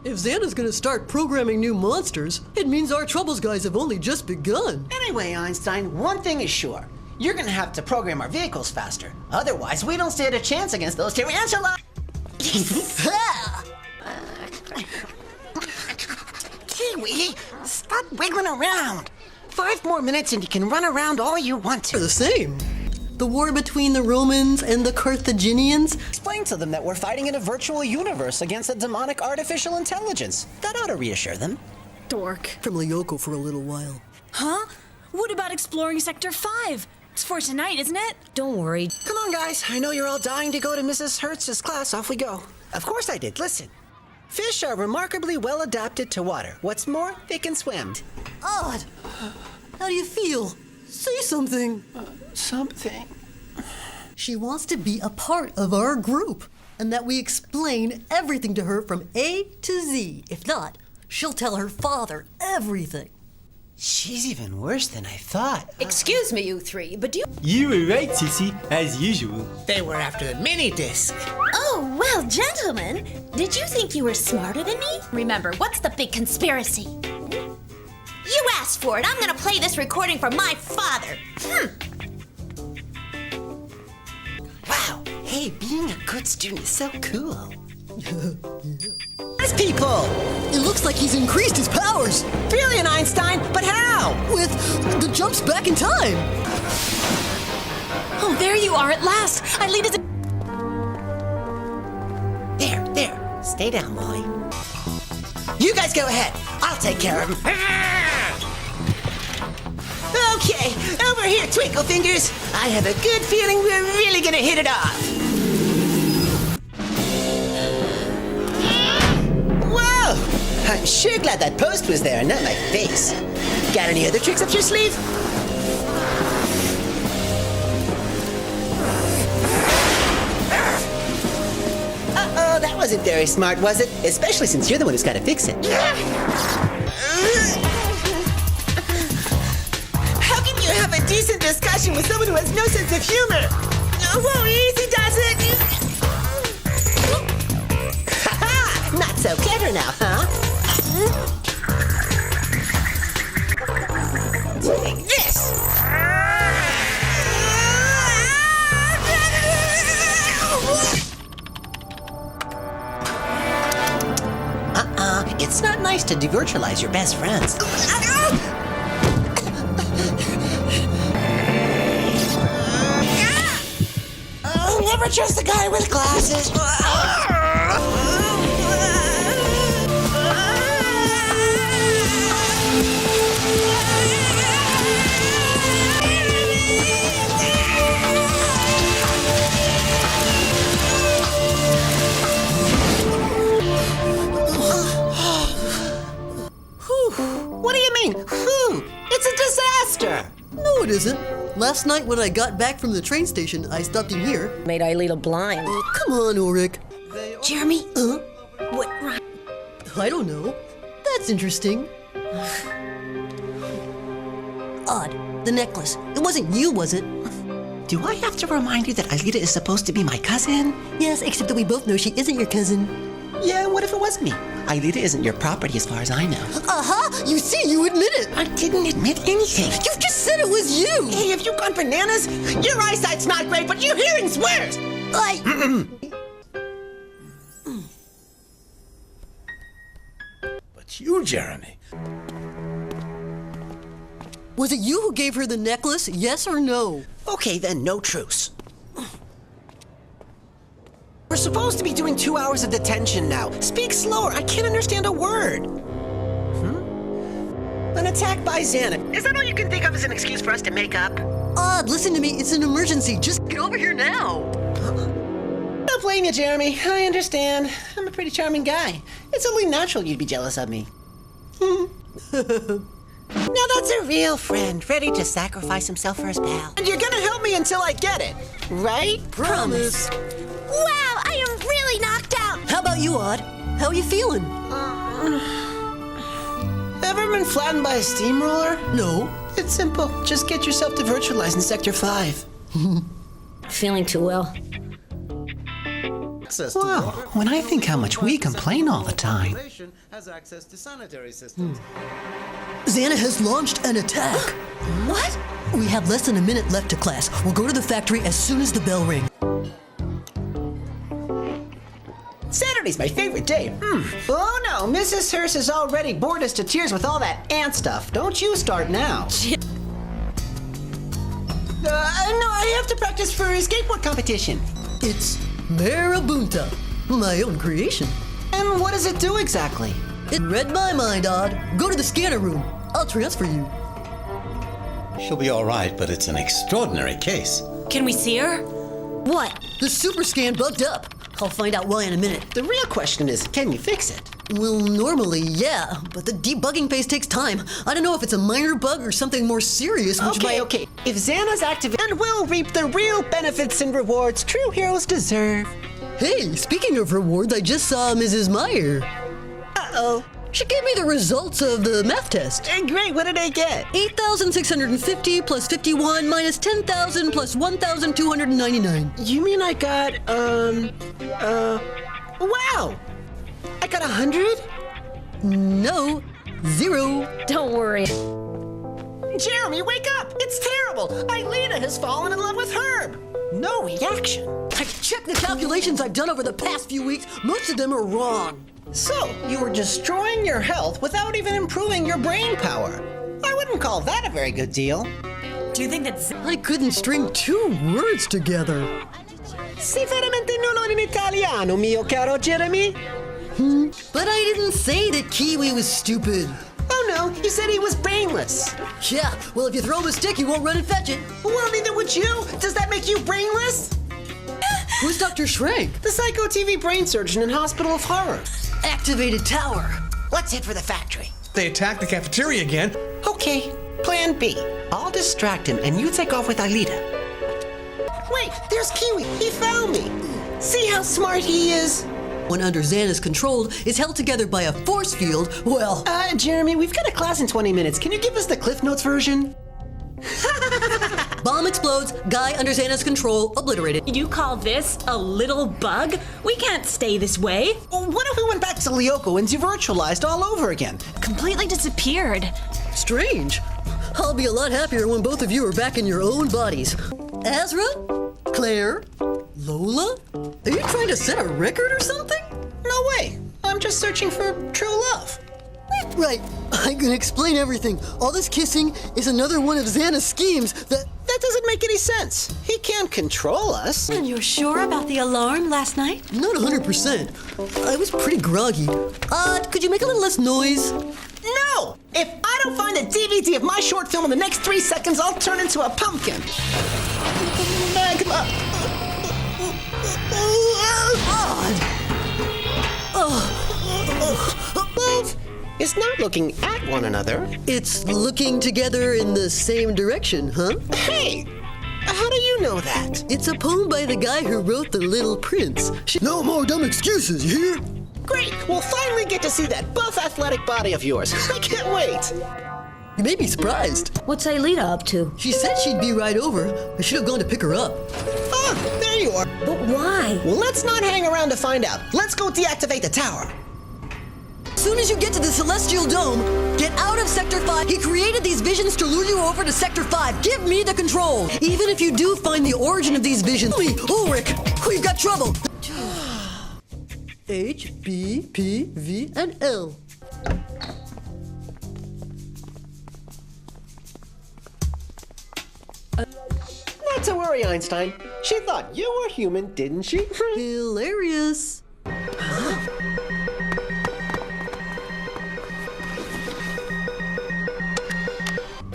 If Xana's gonna start programming new monsters, it means our troubles guys have only just begun. Anyway, Einstein, one thing is sure. You're gonna have to program our vehicles faster. Otherwise, we don't stand a chance against those tarantula. Kiwi, stop wiggling around. 5 more minutes and you can run around all you want They're to. the same. The war between the Romans and the Carthaginians. Explain to them that we're fighting in a virtual universe against a demonic artificial intelligence. That ought to reassure them. Dork. From Lyoko for a little while. Huh? What about exploring Sector 5? It's for tonight, isn't it? Don't worry. Come on, guys. I know you're all dying to go to Mrs. Hertz's class. Off we go. Of course I did. Listen. Fish are remarkably well adapted to water. What's more, they can swim. Odd. How do you feel? Say something. Something. She wants to be a part of our group, and that we explain everything to her from A to Z. If not, she'll tell her father everything. She's even worse than I thought. Excuse me, you three, but do you... You were right, Sissy, as usual. They were after the mini disc. Oh, well, gentlemen, did you think you were smarter than me? Remember, what's the big conspiracy? You asked for it. I'm gonna play this recording for my father. Wow. Hey, being a good student is so cool. There's people! It looks like he's increased his powers Brilliant, Einstein, but how? with the jumps back in time. Oh, there you are at last. Aelita's... There. Stay down, Molly. You guys go ahead. I'll take care of him. Okay, over here, Twinkle Fingers. I have a good feeling we're really gonna hit it off. Whoa! I'm sure glad that post was there and not my face. Got any other tricks up your sleeve? Uh-oh, that wasn't very smart, was it? Especially since you're the one who's gotta fix it. How can you have a decent discussion with someone who has no sense of humor? Whoa, easy does it! Ha-ha! Not so clever now, huh? Take this! It's not nice to devirtualize your best friends. Oh, never trust the guy with glasses. What do you mean? Whew! It's a disaster! No, it isn't. Last night when I got back from the train station, I stopped in here. Made Aelita blind. Oh, come on, Ulrich. Jeremy, Huh? what... I don't know. That's interesting. Odd. The necklace. It wasn't you, was it? Do I have to remind you that Aelita is supposed to be my cousin? Yes, except that we both know she isn't your cousin. Yeah, what if it was me? Aelita isn't your property as far as I know. Aha! You see, you admit it! I didn't admit anything. You just said it was you! Hey, have you gone bananas? Your eyesight's not great, but your hearing's worse! But you, Jeremy. Was it you who gave her the necklace, yes or no? Okay, then, no truce. We're supposed to be doing 2 hours of detention now. Speak slower, I can't understand a word. An attack by Xana. Is that all you can think of as an excuse for us to make up? Odd, listen to me, it's an emergency. Just get over here now. Not playing you, Jeremy. I understand. I'm a pretty charming guy. It's only natural you'd be jealous of me. Now that's a real friend, ready to sacrifice himself for his pal. And you're gonna help me until I get it, right? Promise. Wow, I am really knocked out. How about you, Odd? How are you feeling? Ever been flattened by a steamroller? No. It's simple. Just get yourself to virtualize in Sector 5. Feeling too well. Access to Wow, water, when I think how much we complain all the time. population has access to sanitary systems. Xana has launched an attack. What? We have less than a minute left to class. We'll go to the factory as soon as the bell rings. Saturday's my favorite day. Oh no, Mrs. Hearst has already bored us to tears with all that ant stuff. Don't you start now. No, I have to practice for a skateboard competition. It's Marabunta, my own creation. And what does it do exactly? It read my mind, Odd. Go to the scanner room. I'll transfer you. She'll be all right, but it's an extraordinary case. Can we see her? What? The super scan bugged up. I'll find out why in a minute. The real question is, can you fix it? Well, normally, yeah, but the debugging phase takes time. I don't know if it's a minor bug or something more serious, which might... Okay. If Xana's activated, and we'll reap the real benefits and rewards true heroes deserve. Hey, speaking of rewards, I just saw Mrs. Meyer. Uh-oh. She gave me the results of the math test. Hey, great, what did I get? 8,650 plus 51 minus 10,000 plus 1,299. You mean I got, wow! I got 100? No, 0. Don't worry. Jeremy, wake up! It's terrible! Eilita has fallen in love with Herb! No reaction. I've checked the calculations I've done over the past few weeks. Most of them are wrong. So, you were destroying your health without even improving your brain power. I wouldn't call that a very good deal. Do you think that I couldn't string 2 words together. Si veramente non in italiano, mio caro Jeremy. But I didn't say that Kiwi was stupid. Oh no, you said he was brainless. Yeah, well, if you throw him a stick, he won't run and fetch it. Well, neither would you. Does that make you brainless? Who's Dr. Schrank? The Psycho TV brain surgeon in Hospital of Horror. Activated tower. Let's head for the factory. They attacked the cafeteria again. Okay, plan B. I'll distract him and you take off with Aelita. Wait, there's Kiwi. He found me. See how smart he is? When under Xana's control, is held together by a force field, well... Jeremy, we've got a class in 20 minutes. Can you give us the Cliff Notes version? Bomb explodes, guy under Xana's control, obliterated. you call this a little bug? We can't stay this way. What if we went back to Lyoko and devirtualized all over again? Completely disappeared. Strange. I'll be a lot happier when both of you are back in your own bodies. Azra? Claire? Lola? Are you trying to set a record or something? No way. I'm just searching for true love. Right. I can explain everything. All this kissing is another one of Xana's schemes that... That doesn't make any sense. He can't control us. And you're sure about the alarm last night? Not 100%. I was pretty groggy. Could you make a little less noise? No! If I don't find a DVD of my short film in the next 3 seconds, I'll turn into a pumpkin. Magma. Love is not looking at one another. It's looking together in the same direction, huh? Hey! How do you know that? It's a poem by the guy who wrote The Little Prince. No more dumb excuses, you hear? Great! We'll finally get to see that buff athletic body of yours. I can't wait! You may be surprised. What's Aelita up to? She said she'd be right over. I should have gone to pick her up. Ah, there you are. But why? Well, let's not hang around to find out. Let's go deactivate the tower. As soon as you get to the Celestial Dome, get out of Sector 5. He created these visions to lure you over to Sector 5. Give me the control. Even if you do find the origin of these visions, me, Ulrich, we've got trouble. H, B, P, V, and L. Not to worry, Einstein. She thought you were human, didn't she? Hilarious.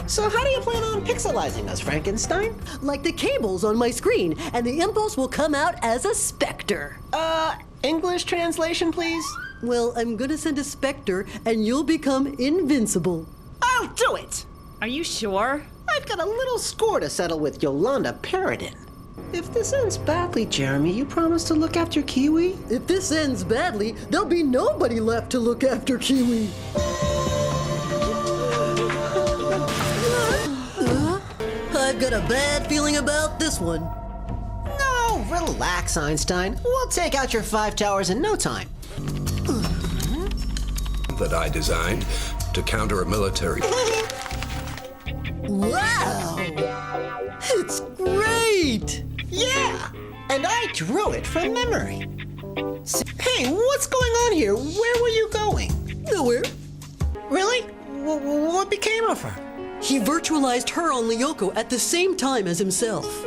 So how do you plan on pixelizing us, Frankenstein? Like the cables on my screen, and the impulse will come out as a specter. English translation, please? Well, I'm gonna send a specter, and you'll become invincible. I'll do it! Are you sure? I've got a little score to settle with Yolanda Paradin. If this ends badly, Jeremy, you promise to look after Kiwi? If this ends badly, there'll be nobody left to look after Kiwi. I've got a bad feeling about this one. No, relax, Einstein. We'll take out your 5 towers in no time. That I designed to counter a military. Wow! It's great! Yeah, and I drew it from memory. Hey, what's going on here? Where were you going? Nowhere. Really? What became of her? He virtualized her on Lyoko at the same time as himself.